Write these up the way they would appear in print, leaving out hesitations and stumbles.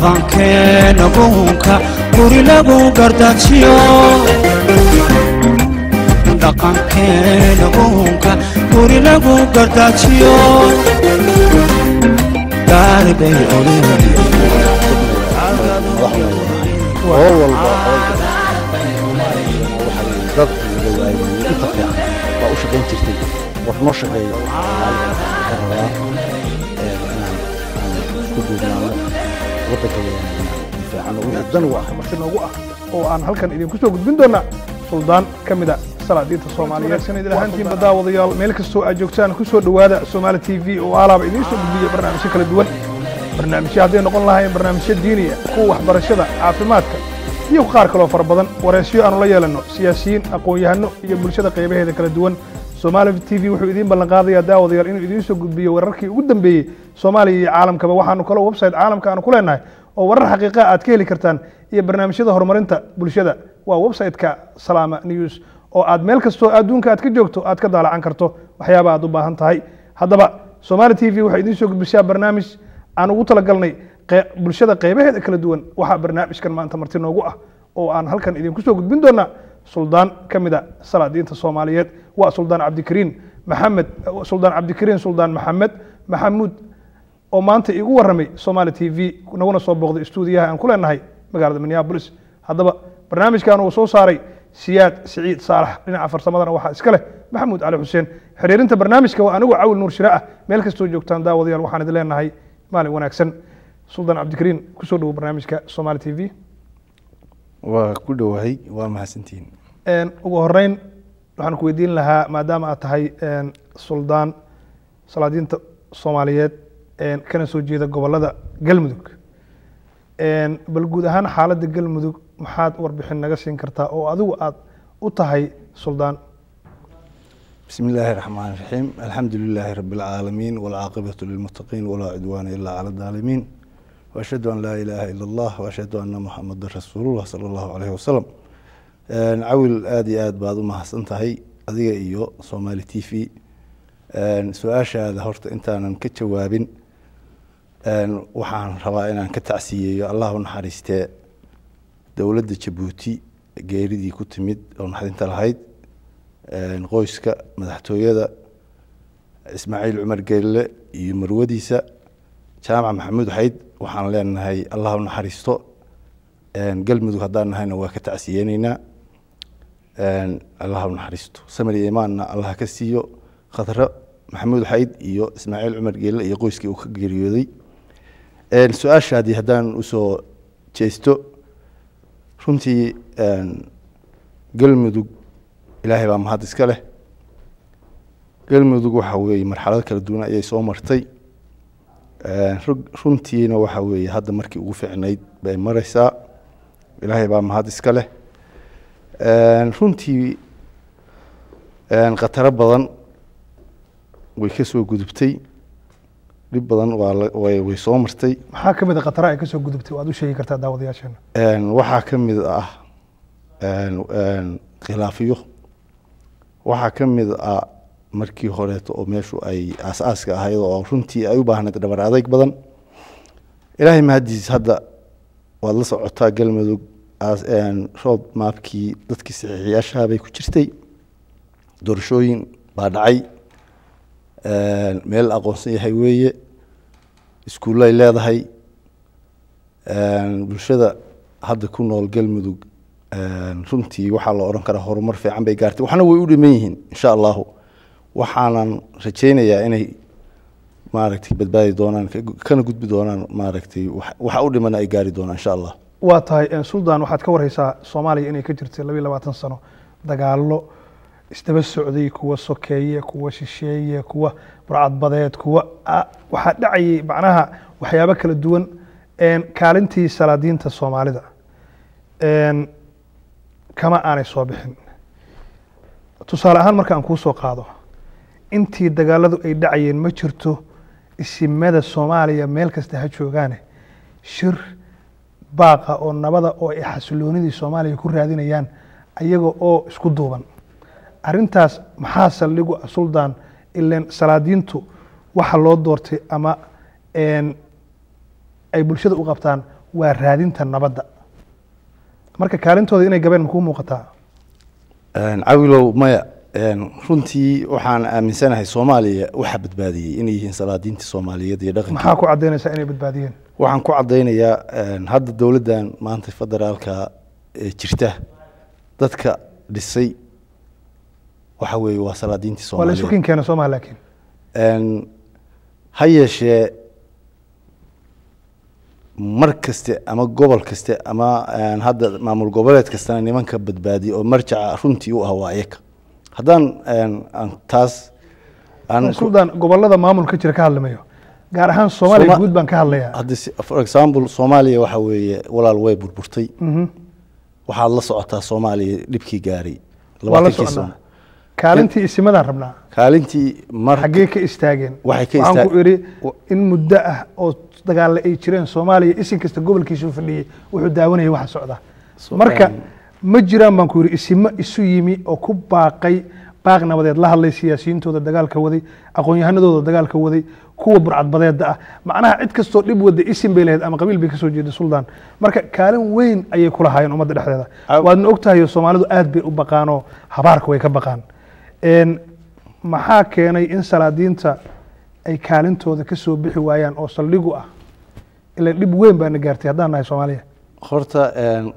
dhaqankeena buunka guri lagu gardajiyo dhaqankeena buunka guri lagu gardajiyo gaarbay olay dad inta fiican baa u shaqayn jirtay war noo shaqeeyo oo aan halkan idinku soo gudbin doona suldaan kamida salaadiinta Soomaaliyeed sanad ilahantiin badawadayaal meel kasto aad joogtaan ku soo dhawaada Somali TV oo alaaba idin soo gudbiyo barnaamijyo kala duwan barnaamijyo hadii noqon lahaayeen barnaamijyo diiniya kuwa waxbarashada caafimaadka iyo qaar kale oo fara badan wareysyo aan la yeelano siyaasiyiin aqoon-yahano iyo bulshada qaybaheeda kala duwan Somali TV wuxuu idin ballan qaadayaa daawadayaal inuu idin soo gudbiyo wararkii ugu dambeeyay Soomaaliya iyo caalamkaba waxaanu kala website caalamka aan ku leenahay oo warar xaqiiqo aad ka heli kartaan iyo barnaamijyada horumarinta bulshada waa website-ka Salama News oo aad meel kasto adduunka aad ka joogto aad ka daalacan karto waxyaabo aad u baahan tahay haddaba Somali TV waxay idin soo gudbisaa barnaamij aan ugu talagalnay bulshada qaybaheeda kala duwan waxa barnaamijkan maanta marti noogu ah oo aan halkan idin ku soo gudbin doona suldaan kamida salaadiinta Soomaaliyeed waa suldaan Cabdikariin Maxamed Maxamuud oo maanta igu waramay Somali TV naguna soo booqday stuudiyaha aan ku leenahay magaalada Minneapolis haddaba barnaamijkan uu soo saaray Siyaad Saciid Saalax dhinaca farsamadana waxa iska leh Maxamuud Cali Xuseen xiriirinta barnaamijka waa anigu Caawil Nuur Shiraah meel kasto joogtaan daawadayaal waxaan idin leenahay maalin wanaagsan suldaan Cabdikariin ku soo dhawo barnaamijka Somali TV waa ku dhawahay waa mahadsantiin ugu horeyn waxaan ku weydiin lahaa maadaama aad tahay suldaan salaadiinta Soomaaliyeed kana soo jeeda gobolada Galmudug bal guud ahaan xaaladda Galmudug maxaad warbixin naga siin kartaa oo adigu aad u tahay suldaan bismillahir rahmaanir rahiim alxamdulillahi rabbil aalamiin wal aaqibatu lil muttaqiin wala udwaana illaa ala dhalimin wa ashhadu an la ilaha illa allah wa ashhadu anna muhammadar rasuulullah sallallahu alayhi wasallam Caawil aad iyo aad baad u mahadsan tahay adiga iyo Somali TV su'aashaada horta intaanan ka jawaabin waxaan rabaa inaan ka tacsiyeeyo Allah u naxariistee dawladda Djibouti geeridii ku timid oo naxdinta lahayd qoyska madaxtooyada Ismaaciil Cumar Geelle iyo marwadiisa Jaamac Maxamuud Xayd waxaan leenahay Allah u naxariisto Galmudug haddaan nahayna waa ka tacsiyeynaa Allah u naxariisto samir iyo iimaanna Allah ka siiyo Khadra Maxamuud Xayd iyo Ismaaciil Cumar Geelle iyo qoyskii uu ka geeriyooday su'aashaadii haddaan u soo jeesto runtii Galmudug ilaahay baa mahad iska leh Galmudug waxa weeye marxalad kala duwan ayay soo martay runtiina waxa weeye hadda markii ugu fiicnayd bay maraysaa ilaahay baa mahad iska leh runtii qataro badan way ka soo gudubtay dib badan way soo martay maxaa kamid ah qatara ay ka soo gudubtay waad u sheegi kartaa daawadayaasheena waxaa kamid ah khilaafiyo waxaa kamid ah markii horeeto oo meeshu ay aasaaska ahayd oo runtii ay u baahnayd dhabar adeeg badan ilaahay mahadiis hadda waad la socotaa Galmudug road mapkii dadkii saxiixiyaasha bay ku jirtay doorashooyin baa dhacay meel aqoonsan yahay weeye iskuulay leedahay bulshada hadda ku nool Galmudug runtii waxa la oran karaa horumar fiican bay gaartay waxna way u dhiman yihiin insha Allah waxaanan rajaynayaa inay maaragtay badbaadi doonaan kana gudbi doonaan maaragtay waxa u dhiman ay gaari doonaan insha Allah waa tahay suldaan waxaad ka wareysaa Soomaaliya inay ka jirtay 22 sano dagaallo isdaba socday kuwa sokeeye kuwa shisheeye kuwa burcad badeed kuwa waxa dhacay macnaha waxyaabo kala duwan kaalintii salaadiinta Soomaalida kama aanay soo bixin tusaale ahaan marka aan ku soo qaado intii dagaaladu ay dhacayeen ma jirto isimada Soomaaliya meel kasta ha joogaan shir baaqa oo nabada oo ay xasiloonidii Soomaaliya ku raadinayaan ayaga oo isku duuban arintaas maxaa saldhigu suldaan ileen salaadiintu waxa loo doortay ama ay bulshada u qabtaan waa raadinta nabadda marka kaalintooda inay gabeen muxuu muuqataa cawilow maya runtii waxaan aaminsanahay Soomaaliya waxa badbaadiyay inay yihiin salaadiinta Soomaaliyeed iyo dhaqanka maxaa ku cadeynaysaa inay badbaadiyeen waxaan ku cadeynayaa hadda dawladdan maanta federaalka jirta dadka dhisay waxa weeye waa salaadiinta Soomaaliyeed wala sukin keena Soomaaliya laakiin hayeeshee mar kaste ama gobol kaste ama hadda maamul goboleed kastana nimanka badbaadiyo oo marjaca runtii u ah waayaka haddaan taas suudaan gobolada maamulka jira ka hadlamayo gaar ahaan Soomaaliya guud baan ka hadlayaa hadda for example Soomaaliya waxa weeye walaal way burburtay waxaad la socotaa Soomaaliya dhibkii gaaray 20 sano kaalintii isimadaan rabnaa kaalintii mar xagee ka istaageen waxay ka istaageen ku iri in muddo ah oo dagaal ay jireen Soomaaliya isin kasta gobolkiisa u fadhiyay wuxuu daawanayay waxa socda marka ma jiraan baan ku iri isima isu yimi oo ku baaqay baaq nabadeed la hadlay siyaasiyiintooda dagaalka waday aqoon-yahanadooda dagaalka waday kuwa burcadbadeeda ah macnaha cid kasto dib wada isin bay leeyahay ama qabiil bay ka soo jeeday suldaan marka kaalin weyn ayay ku lahaayeen ummadda dhexdeeda waadna ogtahay Soomaalidu aad bay u baqaano habaarka way ka baqaan maxaa keenay in salaadiinta ay kaalintooda ka soo bixi waayaan oo saldhigu ah ilaa dib weyn baa na gaartay haddaan nahay Soomaaliya horta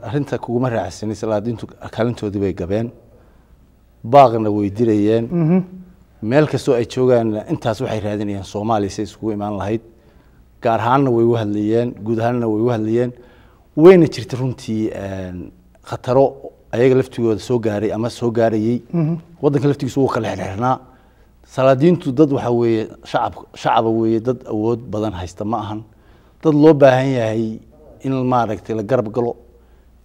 arinta kuguma raacsanay salaadiintu kaalintoodii bay gabeen baaqna way dirayeen meel kastoo ay joogaan intaas waxay raadinayaan Soomaaliya si isku imaan lahayd gaar ahaanna way u hadlayeen guud ahaanna way u hadlayeen wayna jirtay runtii khataro ayaga laftigooda soo gaaray ama soo gaarayay wadanka laftigiisa uu kala xirxirnaa salaadiintu dad waxa weeye shacab weeye dad awood badan haysta ma ahan dad loo baahan yahay in maaragtay la garab galo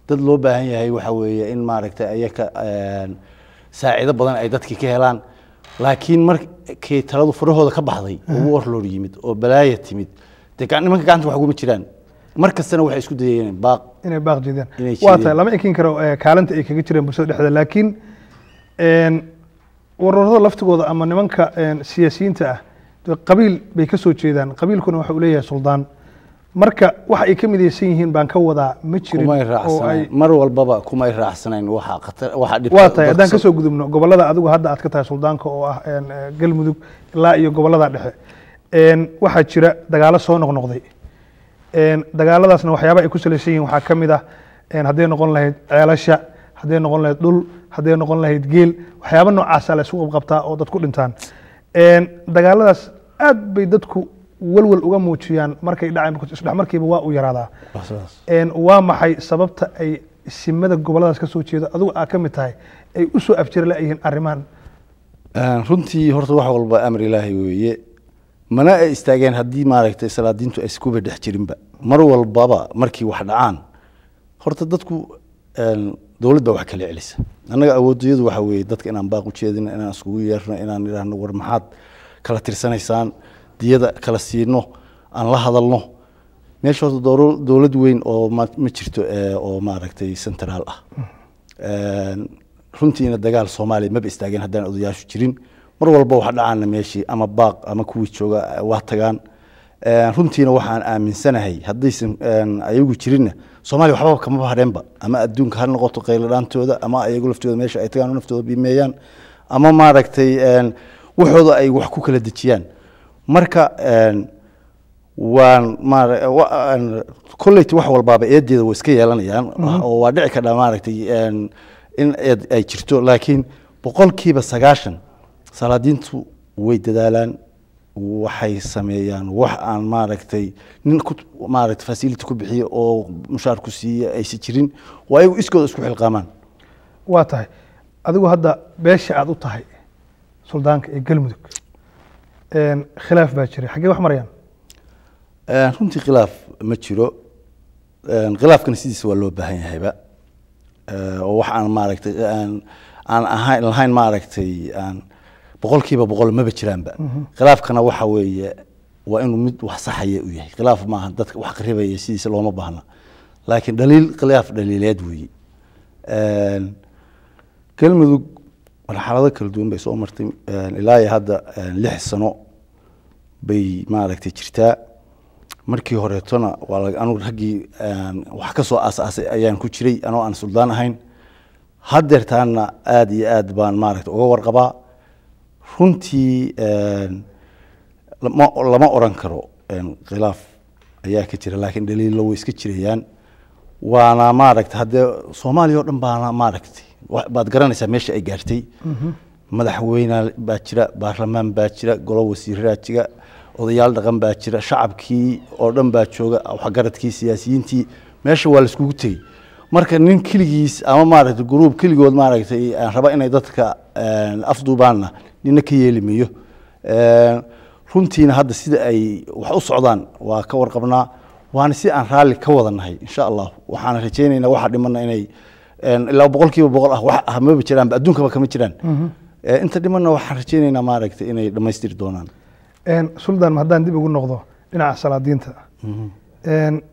dad loo baahan yahay waxa weeye in maaragtay ayaga saacido badan ay dadkii ka helaan laakiin markii taladu farahooda ka baxday oo warlord yimid oo balaaya timid nimanka gacanta wax ugu jiraan markastana waxay isku dayeen inay baaq jeedaan waa tahay lama ekin karo kaalinta ay kaga jireen bulshada dhexdeeda laakiin wararada laftigooda ama nimanka siyaasiyiinta ah qabiil bay ka soo jeedaan qabiilkuna waxa uu leeyahay suldaan marka waxa ay ka midaysan yihiin baan ka wadaa ma jirin oo ay mar walbaba kuma ay raacsanayn waxa dhib waa tahay haddaan ka soo gudubno gobolada adigu hadda aad ka tahay suldaanka oo ah galmudug ilaa iyo gobolada dhexe waxaa jira dagaalo soo noqnoqday dagaaladaasna waxyaaba ay ku salaysan yihiin waxaa ka mid ah hadday noqon lahayd ceelasha hadday noqon lahayd dhul hadday noqon lahayd geel waxyaaba noocaasa la isugu qabtaa oo dadku dhintaan dagaaladaas aad bay dadku walwal uga muujiyaan markay dhacaan isdhex markiiba waa u yaraadaa waa maxay sababta ay isimada goboladaas ka soo jeedo adigu aa ka mid tahay ay u soo afjir laayihiin arrimaan runtii horta wax walba amar ilaahay weeye mana ay istaageen haddii maaragtay salaadiintu ay iskuba dhex jirinba mar walbaba markii wax dhacaan horta dadku dawladda wax kala celisa annaga awoodiyadu waxa weeye dadka inaan baaq u jeedino inaan iskugu yeerno inaan idhaahno war maxaad kala tirsanaysaan diyada kala siino aan la hadalno meesha horta dawlad weyn oo ma jirto oo maaragtay central ah runtiina dagaal Soomaaliya ma istaageen haddaan odayaashu jirin mar walba wax dhacaana meeshii ama baaq ama kuwii jooga waa tagaan runtiina waxaan aaminsanahay haddaysan ayagu jirinna Soomaaliya waxba kama bahareenba ama adduunka ha noqoto qayladhaantooda ama ayagu laftooda meesha ay tagaan naftooda biimeeyaan ama maaragtay waxooda ay wax ku kala dejiyaan marka waan kolleyti wax walbaaba eedeeda way iska yeelanayaan oo waa dhici kadhaa maaragtay in ay jirto laakiin 90% salaadiintu way dadaalaan waxay sameeyaan wax aan maaragtay nin ku maaragtay facility ku bixiyo oo mushaar ku siiyo ay si jirin waa ay iskooda isku xilqaamaan waa tahay adigu hadda beesha aad u tahay suldaanka ee galmudug khilaaf baa jiray xagee wax marayaan runtii khilaaf ma jiro khilaafkana sidiisa waa loo baahan yahayba oo wax aan maaragtay aan ahayn maaragtay aan 100% ma jiraanba khilaafkana waxa weeye waa inuu mid wax saxaya u yahay khilaaf ma aha dadka wax qaribaya sidiisa looma baahna laakiin khilaaf dhaliileed weeye galmudug marxalado kala duwan bay soo martay ilaa hadda 6 sano bay maaragtay jirtaa markii horeetona waa anu raggii wax ka soo aasaasay ayaan ku jiray anoo aan suldaan ahayn haddeertaana aad iyo aad baan maaragtay uga warqabaa runtii lama oran karo khilaaf ayaa ka jira laakiin dhaliilo way iska jirayaan waana maaragtay haddee soomaaliya oo dhan baana maaragtay baad garanaysaa meesha ay gaartay madaxweyne baa jira baarlamaan baa jira golo wasiiraa jira odayaal dhaqan baa jira shacabkii oo dhan baa jooga waxgaradkii siyaasiyiintii meesha waa la iskugu tegey marka nin keligiis ama maaragtay gruub keligood maaragtay aan raba inay dadka afduubaanna nina ka yeelimayo runtiina hadda sida ay wax u socdaan waa ka warqabnaa waana si aan raalli ka wadanahay insha allah waxaan rajaynaynaa waxa dhimana inay ilaa 100% wax ahmaba jiraan adduunkaba kama jiraan inta dhimana waxaan rajaynaynaa maaragtay inay dhamaystiri doonaan suldaan haddaan dib ugu noqdo dhinaca salaadiinta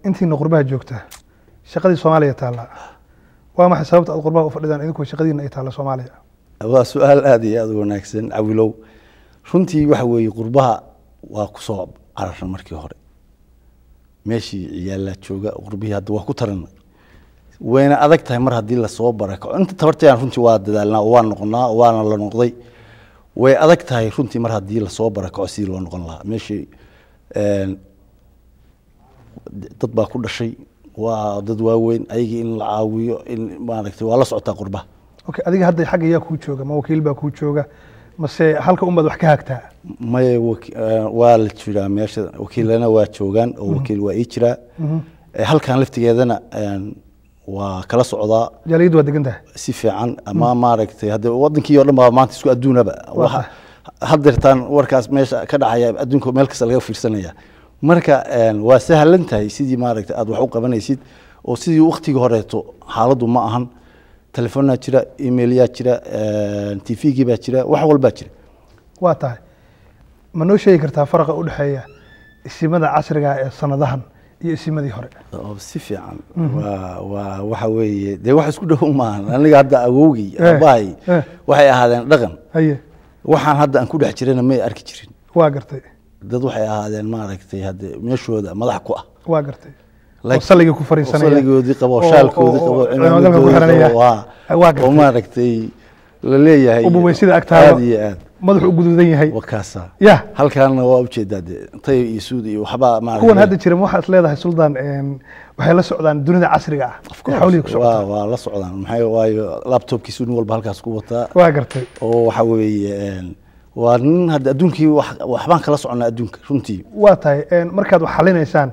intiina qurbaha joogta shaqadii Soomaaliya taala waa maxay sababta aad qurbaha u fadhidaan idinkoo shaqadiina ay taala Soomaaliya waa su'aal aad iyo aad u wanaagsan cawilow runtii waxa weeye qurbaha waa ku soo cararsan markii hore meeshii ciyaala jooga qurbihi hadda waa ku taran wayna adag tahay mar haddii la soo barako inta tabartayaan runtii waa dadaalnaa waa noqonaa waana la noqday way adag tahay runtii mar haddii la soo barako si loo noqon lahaa meeshii dad baa ku dhashay waa dad waaweyn ayaga in la caawiyo in maaragtay waa la socotaa qurbaha okay adiga hadda xagga yaa ku jooga ma wakiil baa ku jooga mase halka ummad wax ka hagtaa may waa la jiraa meesha wakiilana waa joogaan oo wakiil waa ii jiraa halkan laftigeedana waa kala socdaa jaaliyadu waa degan tahay si fiican ama maaragtay hadda wadankii oo dhan baa maanta isku adduunaba haddeertaan warkaas meesha ka dhacaya adduunka meel kasta laga fiirsanaya marka waa sahlan tahay sidii maaragtay aad wax u qabanaysid oo sidii waqtigii horeeto xaaladdu ma ahan telefoonaa jira emailyaa jira tvgii baa jira wax walbaa jira waa tahay ma noo sheegi kartaa faraqa u dhexeeya isimada casriga ee sanadahan iyo isimadii hore si fiican waxa weeye dee wax isku dhow maahan aniga hadda awowgii aabbahay waxay ahaadeen dhaqan waxaan hadda aan ku dhex jirana may arki jirin waa gartay dad waxay ahaadeen maaragtay hadda meeshooda madax ku ah waa gartay salliga ku fariisanaya salligoodii qabo shaalkoodii qabo oo maaragtay la leeyahay ubuweysida agtaada madax u guduudan yahay wakaasa ya halkaana waa ujeedaa tay iyo suud iyo waxba maaragtay kuwan hadda jira waxa isleedahay suldaan waxay la socdaan dunida casriga ah xawliga ku socdaa waa la socdaan maxay waayo laptopkiisu nin walba halkaas ku wataa waa gartay oo waxa weeye waa nin hadda adduunkii waxbaan kala soconaa adduunka runtii waa tahay markaad wax xalinaysaan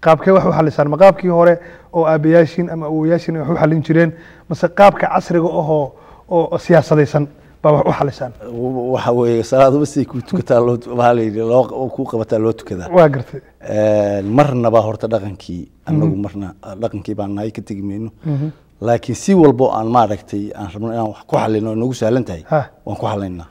qaabkee wax u xalisaan ma qaabkii hore oo aabayaashin ama awoyaashin wax u xalin jireen mase qaabka casriga oo siyaasadaysan baa wax u xalisaan waxa weeye salaadu si ku tukataa loo ku qabataa loo tukadaa waa gartay marnaba horta dhaqankii anagu marna dhaqankii baan nahay ka tagmeeno laakiin si walbo aan maaragtay aan rabno inaan wax ku xalino nagu sahlan tahay waan ku xalaynaa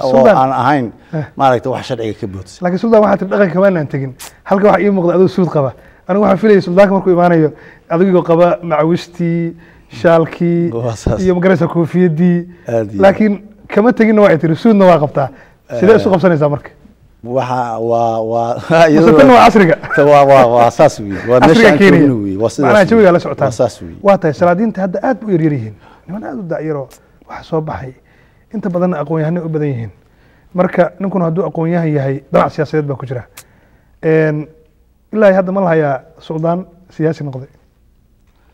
oo aan ahayn maaragtay wax sharciga ka boodsan laakiin suldaan waxa tir dhaqanka ma aan tagin halka waxa ii muuqda adoo suud qaba anigu waxaan filayay suldaanka markuu imaanayo adigoo qaba macawistii shaalkii iyo magaraysa koofiyadii laakiin kama tagin waa tiri suudna waa qabtaa sidee isu qabsanaysaa marka waa iyadoo casriga waa saas weey waa meesha weey waa sidaas macnaha jawiga la socotaan waa tahay salaadiinta hadda aad u yaryar yihiin niman aad u daayiro waxa soo baxay inta badan aqoon-yahano u badan yihiin marka ninkuna hadduu aqoon-yahan yahay danac siyaasadeed baa ku jira ilaa hadda ma lahayaa suldaan siyaasi noqday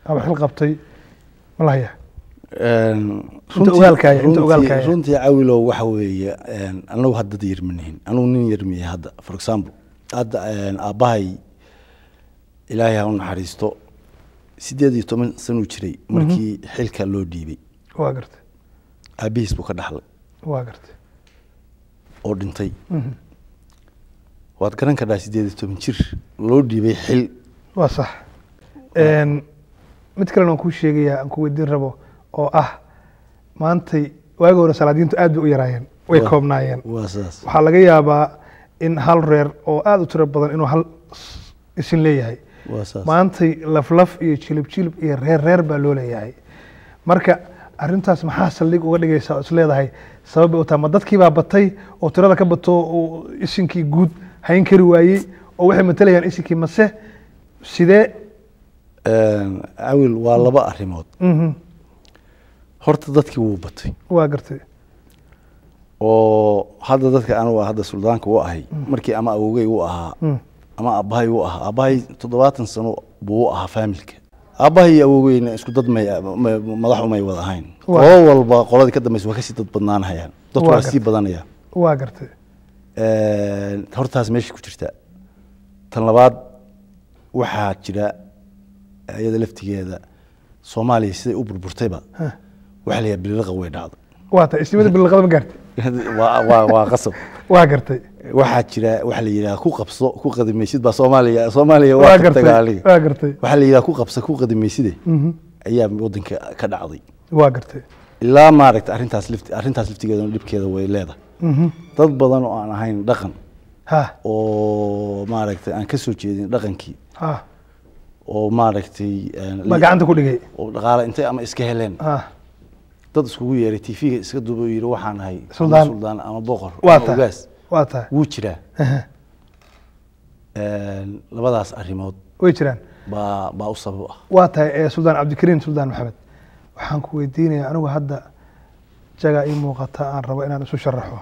ama xil qabtay ma lahayaa runtii cawilow waxa weeye anagu hadda dad yarmanihin anugu nin yarmiya hadda for example hadda aabbahay ilaahay ha u naxariisto 18 sano jiray markii xilka loo dhiibay waa gartay aabihiis buu ka dhaxlay waa gartay oo dhintay waad garan kartaa 18 jir loo dhiibay xil waa sax mid kale aan ku sheegayaa aan ku weydiin rabo oo ah maantay waagi hore salaadiintu aad bay u yaraayeen way koobnaayeen waxaa laga yaabaa in hal reer oo aad u tiro badan inuu hal isin leeyahay maantay laflaf iyo jilib iyo reer baa loo leeyahay marka arrintaas maxaa saldhig uga dhigaysaa oo isleedahay sabab u tahay ma dadkii baa batay oo tirada ka bato oo isinkii guud hayn kari waayey oo waxay matalayaan isinkii mase sidee awil waa laba arrimood horta dadkii wuu batay waa gartay oo hadda dadka anigu hadda suldaanka u ahay markii ama awogay u ahaa ama aabbahay u ahaa aabbahay 70 sano buu u ahaa familka aabbahay awogayna isku dad madax umay wada ahayn oo walba qoladii ka dambeysay waa ka sii dad badnaanayaan dadku waa sii badanayaan waa gartay hortaas meesha ku jirta tan labaad waxaa jira ayada laftigeeda Soomaaliya sida u burburtayba waxa la yaab bilaqo way dhacday waa ta istimada bilaqada ma gaartay waa qasab waa gartay waxaa jira waxa la yiraahdo ku qabso ku qadimaysid ba Soomaaliya waa tagaali waa gartay waxa la yiraahdo ku qabso ku qadimaysid ayaa wadanka ka dhacday waa gartay ilaa maaragtay arrintaas laftigeeda dhibkeeda way leedahay dad badan oo aan ahayn dhaqan oo maaragtay aan ka soo jeedin dhaqankii oo maaragtay magacanta ku dhigay oo dhaqaale intay ama iska heleen dad iskugu yeeray TV-ga iska duubo yiri waxaan ahay suldaan ama boqor ogaas waa taa wuu jiraa labadaas arrimood way jiraan baa u sabab ah waa tahay suldaan Cabdikariin suldaan Maxamed waxaan ku weydiinayaa anigu hadda jaga ii muuqata aan rabo inaan isu sharaxo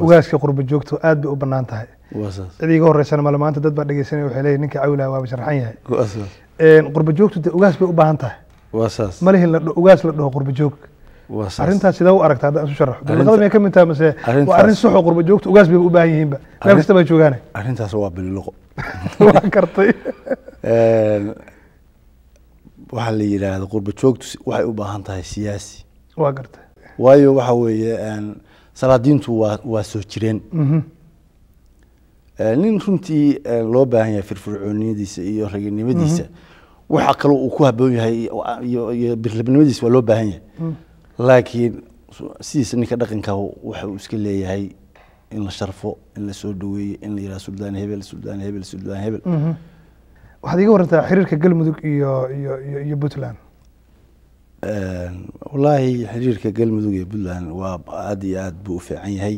ogaaska qurba joogto aad bay u banaan tahay cidiga horeysana maanta dad baa dhageysanay waxay leeyihiin ninka cawilaa waa sharaxan yahay qurba joogto ogaas bay u baahan tahay ma lihin la ogaas la dhaho qurba joog arrintaas sida u aragtaa hadda isu sharaxo bilaqada ma ka mid tahay mase waa arrin sax oo qurba joogto ogaas bay u baahan yihiin ba meel kasta bay joogaan arrintaas waa bilaqo waa kartay waxa la yiraahdo qurba joogto waxay u baahan tahay siyaasi waa gartay waayo waxa weeye salaadiintu waa soo jireen nin runtii loo baahan yahay firfircooniyadiisa iyo raginimadiisa waxa kale uu ku haboon yahay iyo birlabnimadiisa waa loo baahan yahay laakiin sidiisa ninka dhaqanka waxa uu iska leeyahay in la sharfo in la soo dhaweeyo in la yiraahdo suldaan hebel waxaad iga warantaa xiriirka galmudug iyo Puntland والله حريرك galmudug iyo Puntland waa aad iyo aad buu u fiican yahay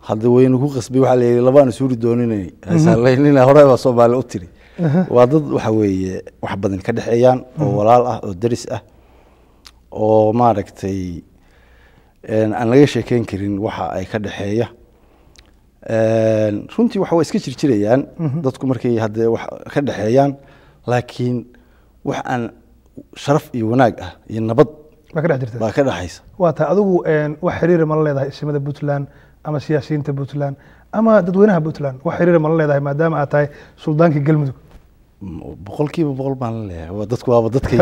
hadda waynu ku qasbay waxa la labaan suuri dooninay hasaaleynina hore waa Soomaali u tiri waa dad waxa weeye wax badan ka dhaxeeyaan oo walaal ah oo daris ah oo maaragtay aan laga sheekeyn karin waxa ay ka dhaxeeya runtii waxa way iska jirjirayaan dadku markay hadda wax ka dhaxeeyaan laakiin wax aan sharaf iyo wanaag ah iyo nabad ba ka dhaxaysa waa taa adigu wax xiriir ma leedahay ismada Puntland ama siyaasiyiinta Puntland ama dadweynaha Puntland wax xiriir ma leedahay maadaama aad tahay suldaanka galmudug boqolkiiba boqol baan leeyahay waa dadku waa dadkay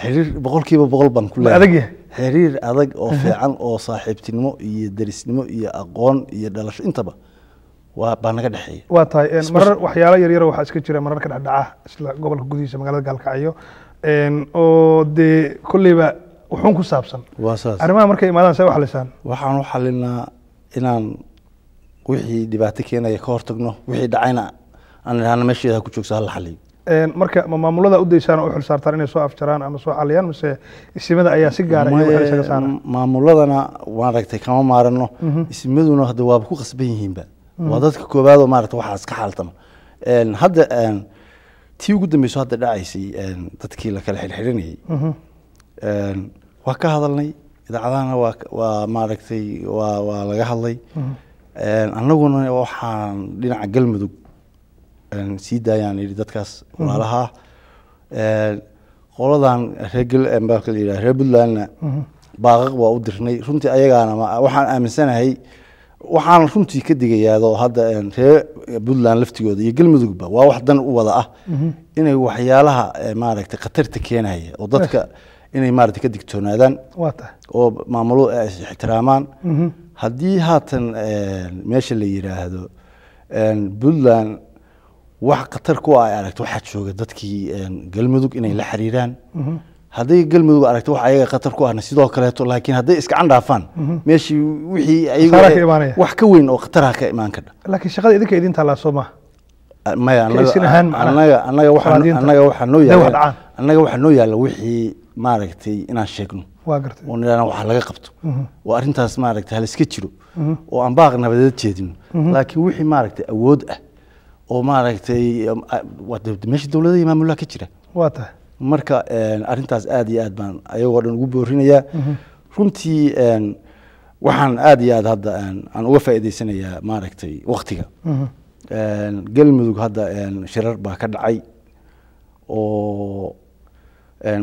xiriir boqolkiiba boqol baan ku leeyahay xiriir adag oo fiican oo saaxiibtinimo iyo darisnimo iyo aqoon iyo dhalasho intaba waa naga dhaxeeyay waa tahay marar waxyaalo yar yar waxa iska jira marar ka dhaca isla gobolka gudihiisa magaalada Gaalkacyo oo de kulliba wuxuu ku saabsan arrimaha markay imaadaan say wax xalisaan waxaan u xalinaa inaan wixii dhibaato keenaya ka hortagno wixii dhacayna aan meesheeda ku joogso hal xalin marka maamulada u deysaan oo xil saartaan inay soo afjaraan ama soo xaliyaan mise ismada ayaa si gaar ah iyo waxa isaga saara maamuladana waan ragtay kama maarano ismaduna hadda waa ku qasban yihiinba waa dadka koobaad oo maaragtay waxa iska xaltama hadda tii ugu dambeysay hadda dhacaysay dadkii la kala xirxirinayay waa ka hadalnay idaacadana waa maaragtay waa laga hadlay annaguna waxaan dhinaca galmudug sii daayaan yiri dadkaas walaalaha qoladan reer Puntlandna baaqaq waa u dirnay runtii ayagaana waxaan aaminsanahay waxaan runtii ka digayaa hadda reer Puntland laftigooda iyo galmudugba waa wax dan u wada ah inay waxyaalaha maaragtay khatarta keenaya oo dadka inay maaragtay ka digtoonaadaan oo maamulo ay ixtiraamaan haddii haatan meesha la yiraahdo Puntland wax khatar ku ay aragto waxa jooga dadkii galmudug inay la xiriiraan hadday galmudug aragto wax ayaga khatar ku ahna sidoo kale laakiin hadday iska candhaafaan meeshii wixii ayaga wax ka weyn oo khatar ah ka imaan kara laakiin shaqada idinka idin taala Soomaa maya annaga waxa noo yaala wixii maaragtay inaan sheegno waa gartay oo nidana waxa laga qabto oo arrintaas maaragtay hal iska jiro oo aan baaq nabadeed jeedino laakiin wixii maaragtay awood ah oo maaragtay meesha dowladda iyo maamulaha ka jira waa tahay marka arrintaas aad iyo aad baan ayagoo dhan ugu boorinayaa runtii waxaan aad iyo aad hadda aan uga faa'iidaysanayaa maaragtay waqtiga galmudug hadda shirar baa ka dhacay oo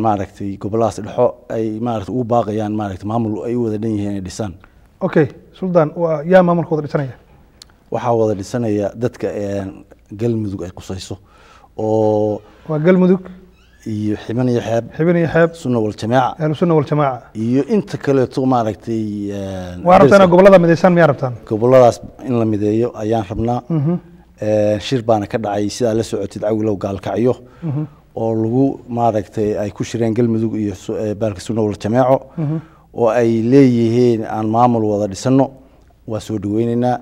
maaragtay goboladaas dhexo ay maaragtay ugu baaqayaan maaragtay maamul ay u wada dhan yihiin inay dhisaan okay suldaan waa yaa maamulka wada dhisanaya waxaa wada dhisanaya dadka galmudug ay qusayso oo waa galmudug iyo xiban iyo xeeb sunna wal jamaaca ahlu sunna wal jamaaca iyo inta kaleeto maaragtay waa rabtaan gobolada midaysan miyaa rabtaan goboladaas in la mideeyo ayaan rabnaa shir baana ka dhacay sidaa la socotid cawilow gaalkacyo oo lagu maaragtay ay ku shireen galmudug iyo baalka sunna wal jamaaco oo ay leeyihiin aan maamul wada dhisano waa soo dhaweynaynaa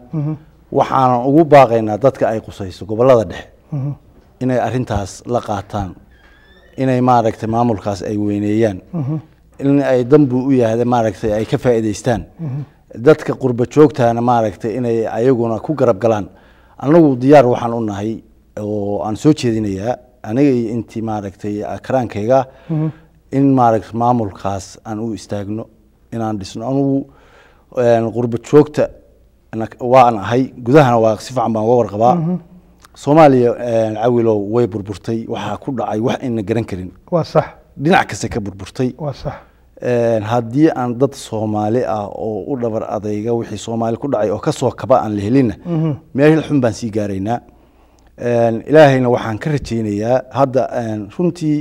waxaanan ugu baaqaynaa dadka ay qusayso gobolada dhexe inay arrintaas la qaataan inay maaragtay maamulkaas ay weyneeyaan in ay dambu u yahay maaragtay ay ka faa'iideystaan dadka qurba joogtaana maaragtay inay ayaguna ku garab galaan anagu diyaar waxaan u nahay oo aan soo jeedinayaa aniga iyo intii maaragtay karaankayga in maaragtay maamulkaas aan u istaagno inaan dhisno anigu qurba joogta waan ahay gudahana waa si fiican baan uga warqabaa Soomaaliya cawilow way burburtay waxa ku dhacay wax in garan karin waa sax dhinac kasta ka burburtay waa sax haddii aan dad Soomaali ah oo u dhabar adayga wixii Soomaali ku dhacay oo ka soo kaba aan la helin meel xun baan sii gaaraynaa ilaahayna waxaan ka rajaynayaa hadda runtii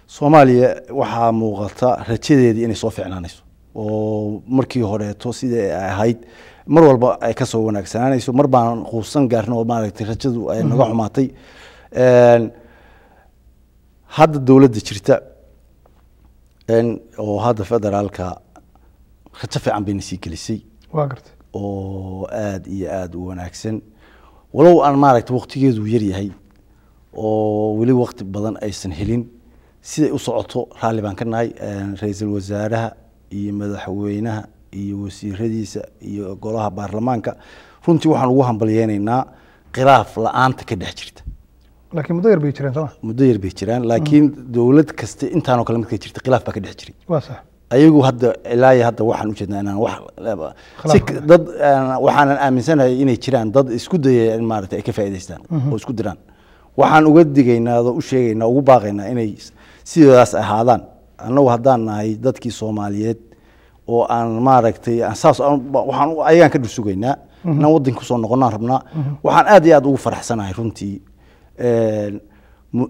Soomaaliya waxa muuqata rajadeedii inay soo fiicnaanayso oo markii horeeto sidii ay ahayd mar walba ay ka soo wanaagsananayso mar baan quusan gaarno oo maaragtay rajadu ay naga xumaatay hadda dawladda jirta oo hadda federaalka rajo fiican bay sii gelisay waa gartay oo aad iyo aad u wanaagsan walow aan maaragtay waqtigeedu yar yahay oo weli waqti badan aysan helin siday u socoto raalli baan ka nahay ra'iisul wasaaraha iyo madaxweynaha iyo wasiiradiisa iyo golaha baarlamaanka runtii waxaan ugu hambalyeeynaa khilaaf la'aanta ka dhex jirta laakiin muddo yar bay jireen sama muddo yar bay jiraan laakiin dawlad kasta intaanoo kale markay jirta khilaaf baa ka dhex jiray waa sax ayagu hadda ilaa hadda waxaan u jeednaa inaan wax dad waxaan aaminsanahay inay jiraan dad isku dayay in maaragtay ay ka faa'iideystaan oo isku diraan waxaan uga digaynaa oo u sheegaynaa ugu baaqaynaa inay sidaas ahaadaan annagu haddaan nahay dadkii Soomaaliyeed oo aan maaragtay saas waxaan ayagaan ka dhusugaynaa inaan waddanka ku soo noqonaan rabnaa waxaan aad iyo aad ugu faraxsanahay runtii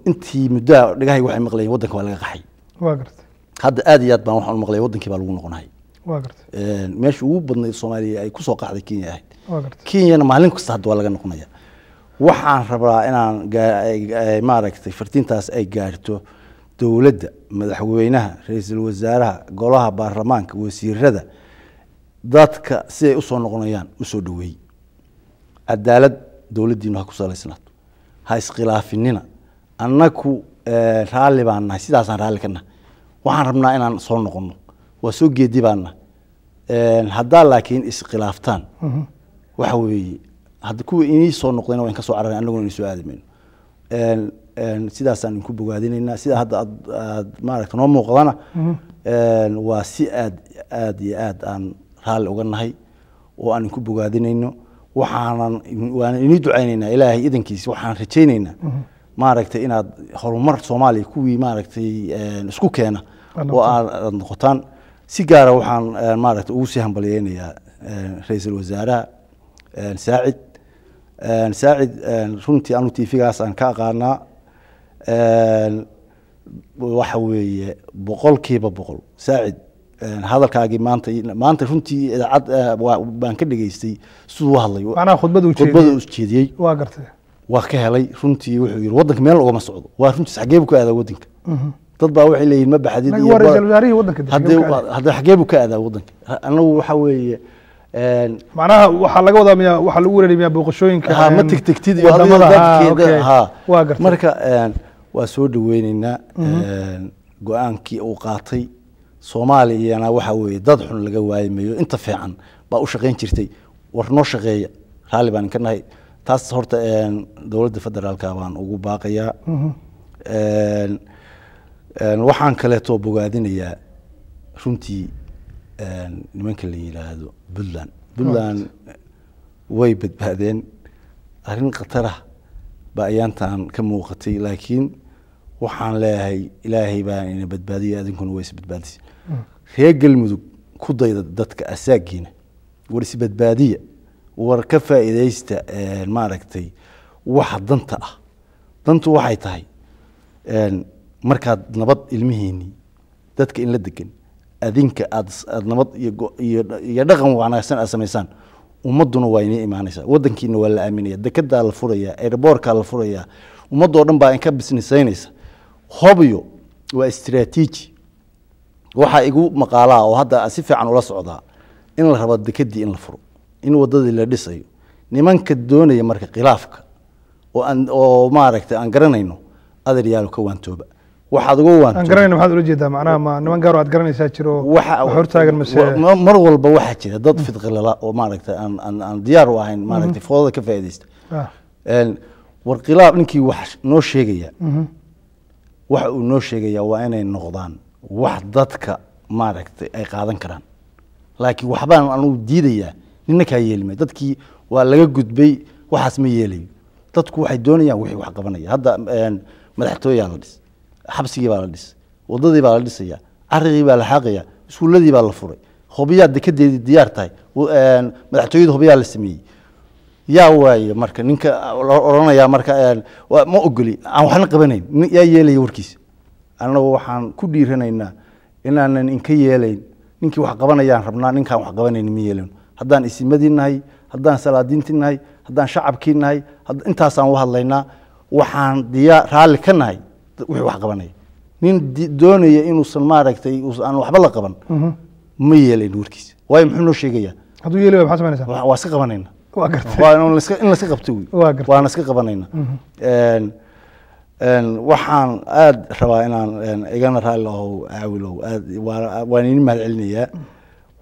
intii muddo dhagahay waxay maqlayeen waddanka waa laga qaxay waa gartay hadda aad iyo aad baan waxaan u maqlay waddankii baa lagu noqonahay waa gartay meesha ugu badnayd Soomaaliya ay ku soo qaxday Kenya ahayd waa gartay Kenya maalin kasta hadda waa laga noqonaya waxaan rabaa inaan maaragtay fartiintaas ay gaarto dawladda madaxweynaha ra'iisul wasaaraha golaha baarlamaanka wasiirada dadka si ay u soo noqonayaan u soo dhaweey cadaalad dawladdiina ha ku salaysnaato ha iskhilaafinina annagu raalli baan nahay sidaasaan raalli ka nahay waxaan rabnaa inaan soo noqono waa soo geedi baan nahay haddaa laakiin iskhilaaftaan waxa weeye hadda kuwa inii soo noqdayna waan ka soo cararnay annaguna inay soo aadamayno sidaasaan ku bogaadinaynaa sida hadda aad maaragtay noo muuqdana waa si aad iyo aad aan raalli uga nahay oo aan ku bogaadinayno waan inii ducaynaynaa ilaahay idankiisa waxaan rajaynaynaa maaragtay inaad horumar Soomaaliya kuwii maaragtay isku keena oo aad noqotaan si gaara waxaan maaragtay ugu sii hambalyeeynayaa ra'iisul wasaaraha saacid runtii anu TV-gaas aan ka aqaanaa waxa weeye 100% saacid hadalkaagii maanta runtii idaacad baan ka dhageystay siduu hadlay macnaha khudbada u jeediyay waa gartay waa ka helay runtii wuxuu yiri wadanka meel uga socdo waa runtii xageeb ku aadaa wadanka dad baa waxay leeyihiin ma baxdid iyo ra'iisul wasaarihi wadanka hadda xageeb ku aadaa wadanka anagu waxa weeye macnaha waxa laga wadaa miyaa waxa lagu wareeriyaa booqashooyinka ma tigtigtid iyo dadkeeda waa gartay marka waa soo dhaweynaynaa go'aankii uu qaatay Soomaaliyana waxa weeye dad xun laga waaymayo inta fiican baa u shaqeyn jirtay war noo shaqeeya raalli baan ka nahay taas horta dowladda federaalka baan ugu baaqayaa waxaan kaleeto bogaadinayaa runtii nimanka la yiraahdo Puntland way badbaadeen arrin khatarah ba ayaantan ka muuqatay laakiin waxaan leeyahay ilaahay baa ina badbaadiyay adinkuna way isbadbaadisay reer galmudug ku dayda dadka asaagiina war isbadbaadiya war ka faa'iideysta maaragtay waxa danta ah dantu waxay tahay markaad nabad ilmihiini dadka in la degan adinka aad nabad iyo dhaqan wanaagsan aad samaysaan ummaduna waa inay imaanaysaa wadankiina waa la aaminaya dekedaa la furaya airportka la furaya ummadoo dhan baa in ka businessaynaysa hobyo waa istiraatiiji waxa igu maqaalaa oo hadda si fiican ula socdaa in la rabo dekedii in la furo in wadadii la dhisayo nimanka doonaya marka khilaafka oo maaragtay aan garanayno adeeryaal ka waantooba waxaad ugu waanto aan garanayno maxaad ula jeedaa macnaha ma niman gaar oo aad garanaysaa jiro waxa hortaagan mar walba waxa jira dad fidqilala oo maaragtay aan diyaar u ahayn maaragtay foodada ka faa'iideysta war khilaaf ninkii wax noo sheegaya waxa uu noo sheegaya waa inay noqdaan wax dadka maaragtay ay qaadan karaan laakiin waxbaan aanu diidayaa ninna ka yeelmay dadkii waa laga gudbay waxaas ma yeelayo dadku waxay doonayaan wixii wax qabanaya hadda madaxtooyaha la dhis xabsigii baa la dhis wadadii baa la dhisaya carrigii baa la xaaqaya iskuuladii baa la furay hobiyaa dekedeedii diyaar tahay madaxtooyada hobiyaa la sameeyey yaa waaye marka ninka oranaya marka ma ogoli aan waxna qabanayn yaa yeelaya warkiisa annagu waxaan ku dhiiranaynaa inaanan inka yeelayn ninkii wax qabanayaan rabnaa ninkaan wax qabanayn ma yeelin haddaan isimadii nahay haddaan salaadiintii nahay haddaan shacabkii nahay intaasaan u hadlaynaa waxaan raalli ka nahay wixii wax qabanaya nin doonaya inuusan maaragtay aan waxba la qaban ma yeelayn warkiisa waayo muxuu noo sheegayaa hadduu yeeli maxaa samaynaysaa waa iska qabanayna waa gartay waa in la iska qabto waana iska qabanayna waxaan aad rabaa inaan igana raalli ahow caawilow waan idin mahad celinayaa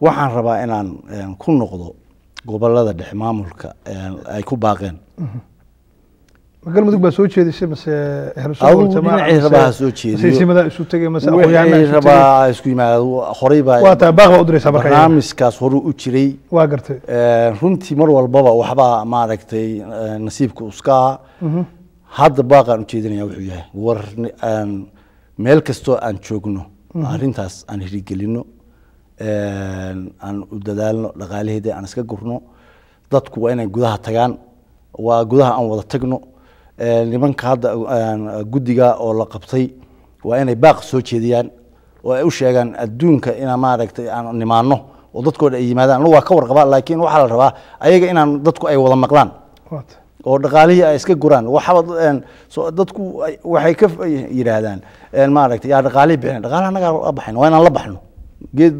waxaan rabaa inaan ku noqdo gobolada dhexe maamulka ay ku baaqeen galmudug baa soo jeedisay mase soo jeediysimada isu tagay mase rabaa isku yimaado horey baa waa taa baaq baa u diraysaa marka barnaamijkaas horu u jiray waa gartay runtii mar walbaba waxbaa maaragtay nasiibka uskaa hadda baaqaan ujeedinaya wuxuu yahay war meel kastoo aan joogno arrintaas aan hirgelino aan u dadaalno dhaqaalaheeda aan iska gurno dadku waa inay gudaha tagaan waa gudaha aan wada tagno nimanka hadda guddiga oo la qabtay waa inay baaq soo jeediyaan oo ay u sheegaan adduunka inaan maaragtay aan nimaano oo dadkooda ay yimaadaan anigu waa ka warqabaa laakiin waxaa la rabaa ayaga inaan dadku ay wada maqlaan oo dhaqaalihii ay iska guraan waxaba dadku waxay ka yiraahdaan maaragtay yaa dhaqaalihii bixin dhaqaalaha annagaa la baxayn waa inaan la baxno geed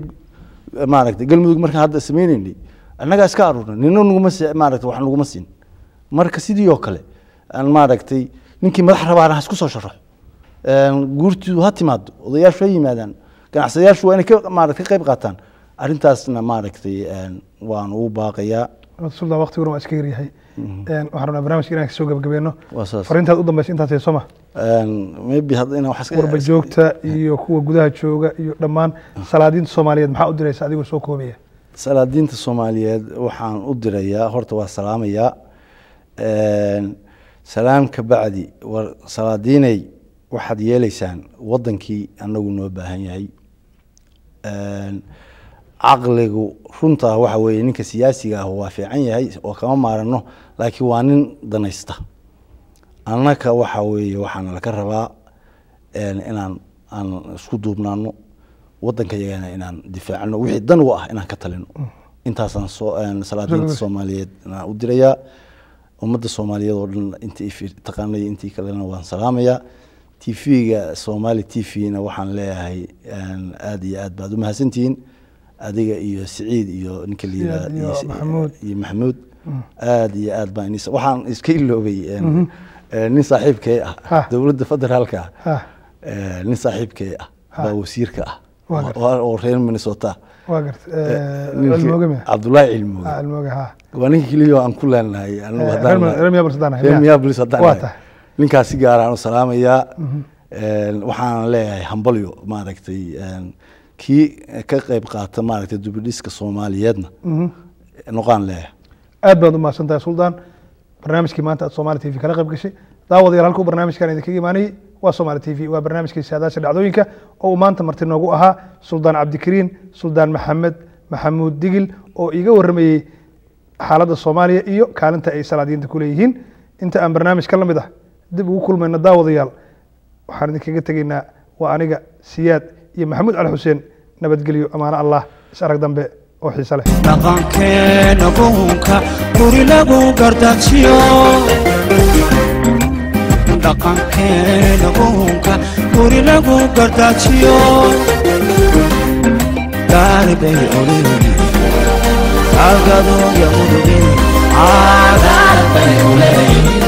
maaragtay galmudug markaan hadda sameynaynay annagaa iska aruurnay nina nuguma maaragtay wax nuguma siin marka sidii oo kale aan maaragtay ninkii madax rabaana ha isku soo sharaxo guurtiidu ha timaado odayaashu ha yimaadaan ganacsadayaashu waa inay maaragtay ka qayb qaataan arrintaasna maaragtay waan ugu baaqayaa suldan waqtiguna waa iska yaryahay waxaan rabnaa barnaamijka inaan kasoo gabagabeeno fariintaad u dambaysa intaas heeso ma maybe hadda inaan wax warba joogta iyo kuwa gudaha jooga iyo dhammaan salaadiinta soomaaliyeed maxaa u diraysa adigoo soo koobaya salaadiinta soomaaliyeed waxaan u dirayaa horta waa salaamayaa salaam ka bacdi war salaadiinay waxaad yeelaysaan wadankii anagu noo baahan yahay caqligu runtaa waxa weeye ninka siyaasiga ah waa fiican yahay oo kama maarano laakiin waa nin danaysta annaka waxa weeye waxaan laka rabaa inaan aan isku duubnaano wadanka yagana inaan difaacno wixii dan u ah inaan ka talino intaasaan salaadiinta soomaaliyeed u dirayaa ummadda soomaaliyeed oo dhan intii taqaanay intii kalena waan salaamayaa TV-ga Somali TV-na waxaan leeyahay aad iyo aad baad u mahadsantihiin adiga iyo Saciid iyo ninka liida iyo Maxamuud aad iyo aad baan waxaan iska iloobay nin saaxiibkay ah dawladda federaalka nin saaxiibkay ah baa wasiirka ah oo reer Minnesota واقرت الموجمة عبد الله علموجة الموجة وأنا كليو أن كل النهاية أنا هذا رمي أبو صدانة رمي أبو صدانة ninkaas si gaar ah salaamaya waxaan leeyahay hambalyo maaragtay kii ka qayb qaata maaragtay dubidhiska Soomaaliyeedna noqon leeyahay aad baad u mahadsantahay Suldaan barnaamijkii maanta Soomaali TV kala qayb gashay daawadayaal halku barnaamijkan idinkaga imaanay waa Soomaali TV waa barnaamijkii saadaasha dhacdooyinka oo maanta marti noogu ahaa Suldaan Cabdikariin Suldaan Maxamuud Digil oo iga warramayay xaaladda Soomaaliya iyo kaalinta ay salaadiinta ku leeyihiin inta aan barnaamij ka lamid ah dib ugu kulmayna daawadayaal waxaan idinkaga tegaynaa waa aniga Siyaad iyo Maxamuud Cali Xuseen nabadgelyo amaana Allah is arag dambe oo xiiso leh dhaqankeena buunka guri lagu gardajiyo dhaqankeena buunka guri lagu gardajiyo darbay olini agado yamudin darbay olini